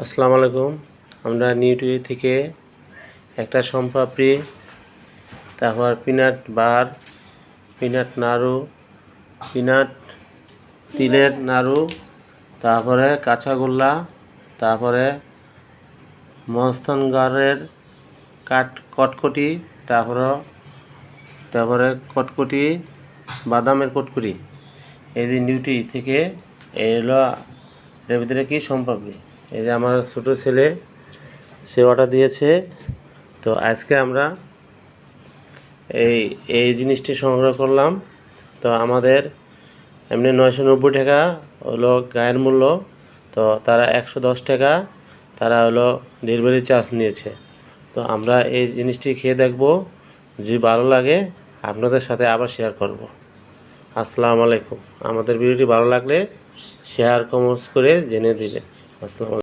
আসসালামু আলাইকুম। আমরা নিউটুরি থেকে একটা সম্পাপড়ি, তারপর পিনাট বার, পিনাট নাড়ু, পিনাট তিলের নাড়ু, তারপরে কাঁচাগোল্লা, তারপরে মস্তানগারের কটকটি, তারপরে কটকটি বাদামের কটকটি। এই যে নিউটুরি থেকে এই হলো, এর ভিতরে কি সম্পাপড়ি। এই যে আমার ছোটো ছেলে সে অর্ডার দিয়েছে। তো আজকে আমরা এই জিনিসটি সংগ্রহ করলাম। তো আমাদের এমনি 990 টাকা হলো গায়ের মূল্য। তো তারা 110 টাকা তারা হলো ডেলিভারি চার্জ নিয়েছে। তো আমরা এই জিনিসটি খেয়ে দেখব, যদি ভালো লাগে আপনাদের সাথে আবার শেয়ার করব। আসসালামু আলাইকুম। আমাদের ভিডিওটি ভালো লাগলে শেয়ার কমেন্টস করে জেনে দিবেন। আসসালামু আলাইকুম।